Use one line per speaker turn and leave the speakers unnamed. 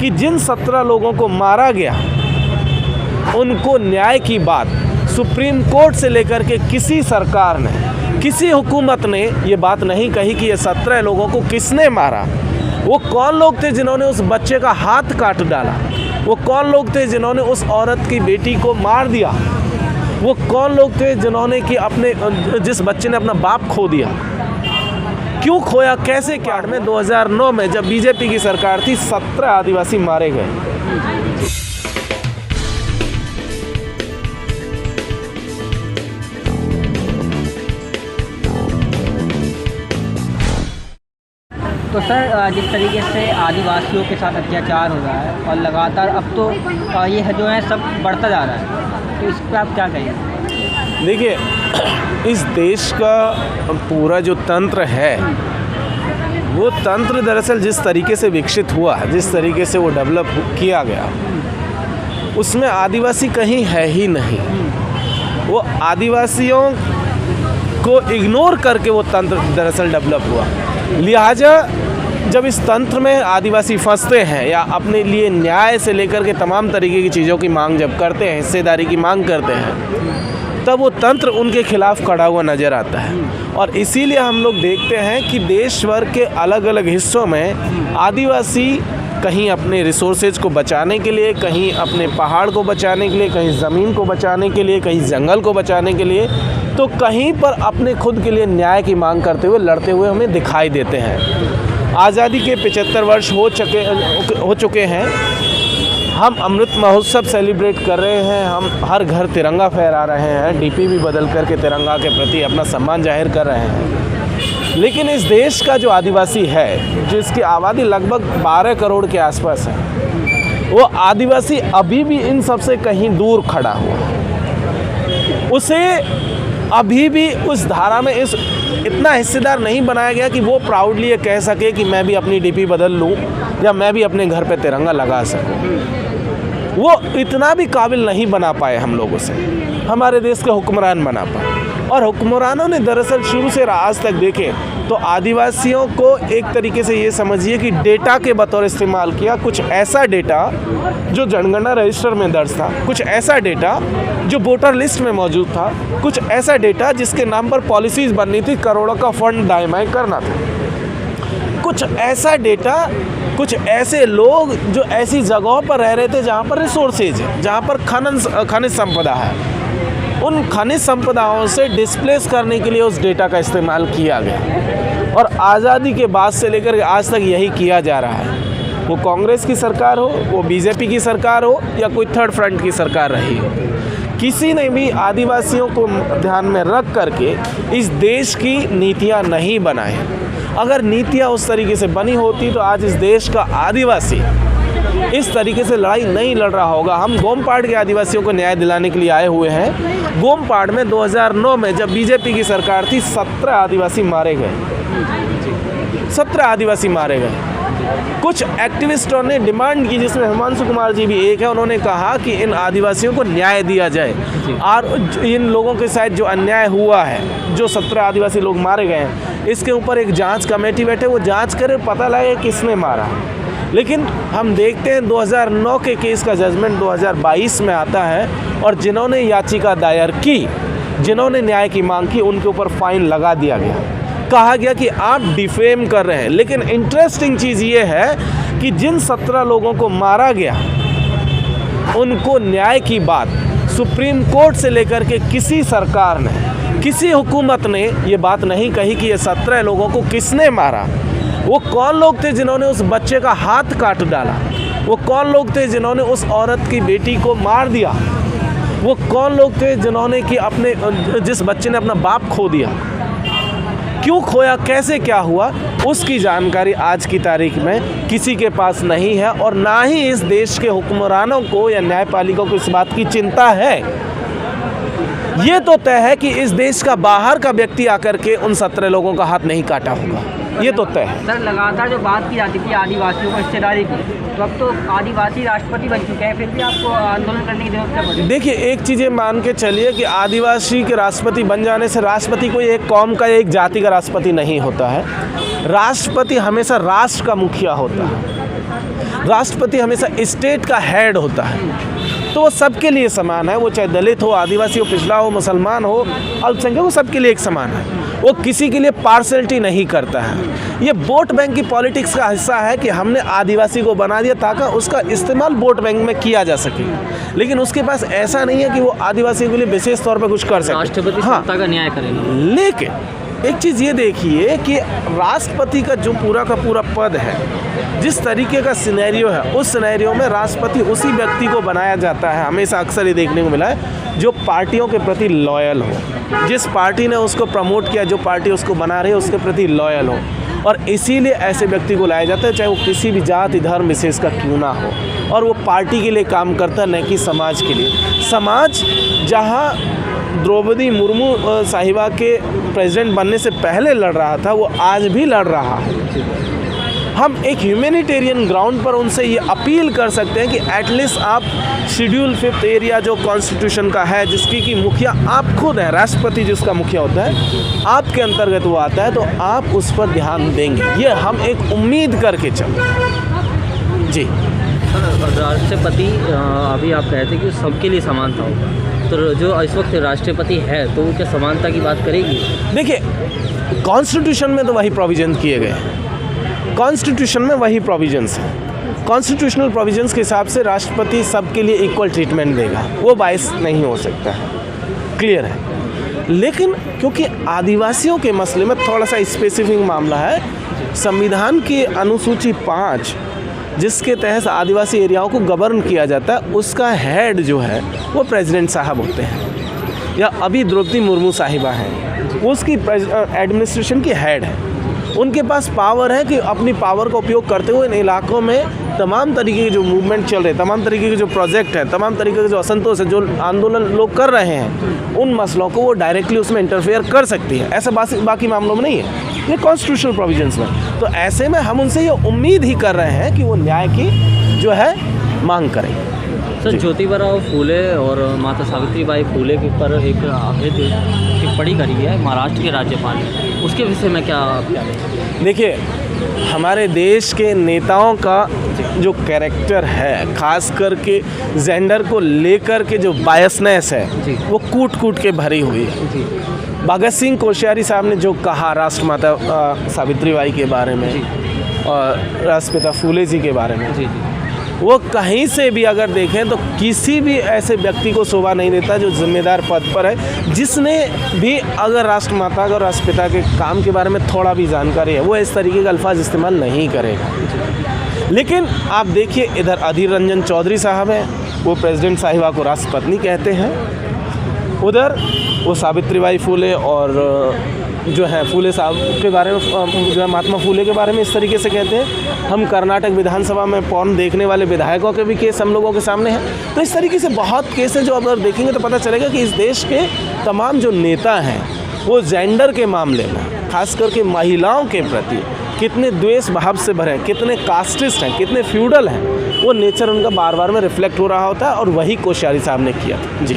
कि जिन 17 लोगों को मारा गया उनको न्याय की बात सुप्रीम कोर्ट से लेकर के किसी सरकार ने, किसी हुकूमत ने ये बात नहीं कही कि ये 17 लोगों को किसने मारा। वो कौन लोग थे जिन्होंने उस बच्चे का हाथ काट डाला? वो कौन लोग थे जिन्होंने उस औरत की बेटी को मार दिया? वो कौन लोग थे जिन्होंने कि जिस बच्चे ने अपना बाप खो दिया? क्यों खोया, कैसे, क्या? में 2009 में जब बीजेपी की सरकार थी 17 आदिवासी मारे गए।
तो सर, जिस तरीके से आदिवासियों के साथ अत्याचार हो रहा है और लगातार अब तो ये जो है सब बढ़ता जा रहा है, तो इस पर आप क्या कहेंगे?
देखिए, इस देश का पूरा जो तंत्र है वो तंत्र दरअसल जिस तरीके से विकसित हुआ है, जिस तरीके से वो डेवलप किया गया, उसमें आदिवासी कहीं है ही नहीं। वो आदिवासियों को इग्नोर करके वो तंत्र दरअसल डेवलप हुआ। लिहाजा जब इस तंत्र में आदिवासी फंसते हैं या अपने लिए न्याय से लेकर के तमाम तरीके की चीज़ों की मांग जब करते हैं, हिस्सेदारी की मांग करते हैं, तब वो तंत्र उनके खिलाफ खड़ा हुआ नज़र आता है। और इसीलिए हम लोग देखते हैं कि देश भर के अलग अलग हिस्सों में आदिवासी कहीं अपने रिसोर्सेज को बचाने के लिए, कहीं अपने पहाड़ को बचाने के लिए, कहीं ज़मीन को बचाने के लिए, कहीं जंगल को बचाने के लिए, तो कहीं पर अपने खुद के लिए न्याय की मांग करते हुए, लड़ते हुए हमें दिखाई देते हैं। आज़ादी के 75 वर्ष हो चुके हैं। हम अमृत महोत्सव सेलिब्रेट कर रहे हैं, हम हर घर तिरंगा फहरा रहे हैं, डीपी भी बदल करके तिरंगा के प्रति अपना सम्मान जाहिर कर रहे हैं। लेकिन इस देश का जो आदिवासी है, जिसकी आबादी लगभग 12 करोड़ के आसपास है, वो आदिवासी अभी भी इन सब से कहीं दूर खड़ा हुआ है। उसे अभी भी उस धारा में इतना हिस्सेदार नहीं बनाया गया कि वो प्राउडली ये कह सके कि मैं भी अपनी डीपी बदल लूँ या मैं भी अपने घर पे तिरंगा लगा सकूँ। वो इतना भी काबिल नहीं बना पाए हम लोगों से, हमारे देश के हुक्मरान बना पाए। और हुक्मरानों ने दरअसल शुरू से आज तक देखें तो आदिवासियों को एक तरीके से ये समझिए कि डेटा के बतौर इस्तेमाल किया। कुछ ऐसा डेटा जो जनगणना रजिस्टर में दर्ज था, कुछ ऐसा डेटा जो वोटर लिस्ट में मौजूद था, कुछ ऐसा डेटा जिसके नाम पर पॉलिसीज़ बननी थी, करोड़ों का फंड दाएं-बाएं करना था, कुछ ऐसा डेटा, कुछ ऐसे लोग जो ऐसी जगहों पर रह रहे थे जहाँ पर रिसोर्सेज है, जहाँ पर खनिज संपदा है, उन खनिज संपदाओं से डिस्प्लेस करने के लिए उस डेटा का इस्तेमाल किया गया। और आज़ादी के बाद से लेकर आज तक यही किया जा रहा है। वो कांग्रेस की सरकार हो, वो बीजेपी की सरकार हो या कोई थर्ड फ्रंट की सरकार रही हो, किसी ने भी आदिवासियों को ध्यान में रख करके इस देश की नीतियाँ नहीं बनाई। अगर नीतियाँ उस तरीके से बनी होती तो आज इस देश का आदिवासी इस तरीके से लड़ाई नहीं लड़ रहा होगा। हम गोमपाड़ के आदिवासियों को न्याय दिलाने के लिए आए हुए हैं। गोमपाड़ में 2009 में जब बीजेपी की सरकार थी 17 आदिवासी मारे गए, 17 आदिवासी मारे गए। कुछ एक्टिविस्टों ने डिमांड की, जिसमें हिमांशु कुमार जी भी एक है, उन्होंने कहा कि इन आदिवासियों को न्याय दिया जाए और इन लोगों के साथ जो अन्याय हुआ है, जो 17 आदिवासी लोग मारे गए हैं, इसके ऊपर एक जांच कमेटी बैठे, वो जांच करे, पता लगे किसने मारा। लेकिन हम देखते हैं 2009 के केस का जजमेंट 2022 में आता है और जिन्होंने याचिका दायर की, जिन्होंने न्याय की मांग की, उनके ऊपर फाइन लगा दिया गया। कहा गया कि आप डिफेम कर रहे हैं। लेकिन इंटरेस्टिंग चीज़ ये है कि जिन 17 लोगों को मारा गया उनको न्याय की बात सुप्रीम कोर्ट से लेकर के किसी सरकार ने, किसी हुकूमत ने ये बात नहीं कही कि ये 17 लोगों को किसने मारा। वो कौन लोग थे जिन्होंने उस बच्चे का हाथ काट डाला? वो कौन लोग थे जिन्होंने उस औरत की बेटी को मार दिया? वो कौन लोग थे जिन्होंने कि जिस बच्चे ने अपना बाप खो दिया? क्यों खोया, कैसे, क्या हुआ, उसकी जानकारी आज की तारीख में किसी के पास नहीं है। और ना ही इस देश के हुक्मरानों को या न्यायपालिका को इस बात की चिंता है। ये तो तय है कि इस देश का बाहर का व्यक्ति आकर के उन 17 लोगों का हाथ नहीं काटा होगा, ये तो तय है।
सर, लगातार जो बात की जाती थी आदिवासियों को हिस्सेदारी की, तो अब तो आदिवासी राष्ट्रपति बन चुके हैं, फिर भी आपको आंदोलन करने की जरूरत क्या पड़ी?
देखिए, एक चीज़ें मान के चलिए कि आदिवासी के राष्ट्रपति बन जाने से राष्ट्रपति कोई एक कौम का, एक जाति का राष्ट्रपति नहीं होता है। राष्ट्रपति हमेशा राष्ट्र का मुखिया होता है। राष्ट्रपति हमेशा स्टेट का हेड होता है, तो वो सबके लिए समान है। वो चाहे दलित हो, आदिवासी हो, पिछड़ा हो, मुसलमान हो, अल्पसंख्यक हो, सबके लिए एक समान है। वो किसी के लिए पार्शलिटी नहीं करता है। ये वोट बैंक की पॉलिटिक्स का हिस्सा है कि हमने आदिवासी को बना दिया ताकि उसका इस्तेमाल वोट बैंक में किया जा सके, लेकिन उसके पास ऐसा नहीं है कि वो आदिवासियों के लिए विशेष तौर पर कुछ कर सके।
राष्ट्रपति सत्ता का न्याय करेगा।
लेकिन एक चीज़ ये देखिए कि राष्ट्रपति का जो पूरा का पूरा पद है, जिस तरीके का सिनेरियो है, उस सिनेरियो में राष्ट्रपति उसी व्यक्ति को बनाया जाता है, हमेशा अक्सर ये देखने को मिला है, जो पार्टियों के प्रति लॉयल हो। जिस पार्टी ने उसको प्रमोट किया, जो पार्टी उसको बना रही है, उसके प्रति लॉयल हो। और इसीलिए ऐसे व्यक्ति को लाया जाता है, चाहे वो किसी भी जाति धर्म विशेष का क्यों ना हो, और वो पार्टी के लिए काम करता है, न कि समाज के लिए। समाज जहाँ द्रौपदी मुर्मू साहिबा के प्रेसिडेंट बनने से पहले लड़ रहा था, वो आज भी लड़ रहा है। हम एक ह्यूमैनिटेरियन ग्राउंड पर उनसे ये अपील कर सकते हैं कि एटलीस्ट आप शेड्यूल 5 एरिया जो कॉन्स्टिट्यूशन का है, जिसकी कि मुखिया आप खुद हैं, राष्ट्रपति जिसका मुखिया होता है, आपके अंतर्गत वो आता है, तो आप उस पर ध्यान देंगे, ये हम एक उम्मीद करके चलें। जी
राष्ट्रपति अभी आप कहते हैं कि सबके लिए समानता होगा, तो जो इस वक्त राष्ट्रपति है तो वो क्या समानता की बात करेगी?
देखिए, कॉन्स्टिट्यूशन में तो वही प्रोविजन किए गए हैं, कॉन्स्टिट्यूशन में वही प्रोविजंस हैं। कॉन्स्टिट्यूशनल प्रोविजंस के हिसाब से राष्ट्रपति सबके लिए इक्वल ट्रीटमेंट देगा, वो बायस नहीं हो सकता है, क्लियर है। लेकिन क्योंकि आदिवासियों के मसले में थोड़ा सा स्पेसिफिक मामला है, संविधान की अनुसूची 5 जिसके तहत आदिवासी एरियाओं को गवर्न किया जाता है, उसका हेड जो है वो प्रेसिडेंट साहब होते हैं, या अभी द्रौपदी मुर्मू साहिबा हैं, वो उसकी एडमिनिस्ट्रेशन की हेड है। उनके पास पावर है कि अपनी पावर का उपयोग करते हुए इन इलाकों में तमाम तरीके के जो मूवमेंट चल रहे हैं, तमाम तरीके के जो प्रोजेक्ट हैं, तमाम तरीके के जो असंतोष है, जो आंदोलन लोग कर रहे हैं, उन मसलों को वो डायरेक्टली उसमें इंटरफेयर कर सकती है। ऐसा बाकी मामलों में नहीं है, ये कॉन्स्टिट्यूशनल प्रोविजंस में। तो ऐसे में हम उनसे ये उम्मीद ही कर रहे हैं कि वो न्याय की जो है मांग करें।
सर, ज्योतिबा फूले और माता सावित्रीबाई फूले के ऊपर एक टिप्पणी करी है महाराष्ट्र के राज्यपाल ने, उसके विषय में क्या
देखिए, हमारे देश के नेताओं का जो कैरेक्टर है, खास करके जेंडर को लेकर के जो बायसनेस है, वो कूट कूट के भरी हुई है। भगत सिंह कोश्यारी साहब ने जो कहा राष्ट्रमाता सावित्रीबाई के बारे में और राष्ट्रपिता फूले जी के बारे में, वो कहीं से भी अगर देखें तो किसी भी ऐसे व्यक्ति को शोभा नहीं देता जो जिम्मेदार पद पर है, जिसने भी अगर राष्ट्रमाता और राष्ट्रपिता के काम के बारे में थोड़ा भी जानकारी है, वो इस तरीके का अल्फाज इस्तेमाल नहीं करेगा। लेकिन आप देखिए, इधर अधीर रंजन चौधरी साहब हैं, वो प्रेसिडेंट साहिबा को राष्ट्रपत्नी कहते हैं, उधर वो सावित्रीबाई फूले और जो है फूले साहब के बारे में, जो है महात्मा फूले के बारे में इस तरीके से कहते हैं। हम कर्नाटक विधानसभा में पॉर्न देखने वाले विधायकों के भी केस हम लोगों के सामने हैं। तो इस तरीके से बहुत केस हैं जो अगर देखेंगे तो पता चलेगा कि इस देश के तमाम जो नेता हैं वो जेंडर के मामले में, खास करके महिलाओं के प्रति कितने द्वेष भाव से भरे हैं, कितने कास्टिस्ट हैं, कितने फ्यूडल हैं, वो नेचर उनका बार बार में रिफ्लेक्ट हो रहा होता है, और वही कोश्यारी साहब ने किया था। जी।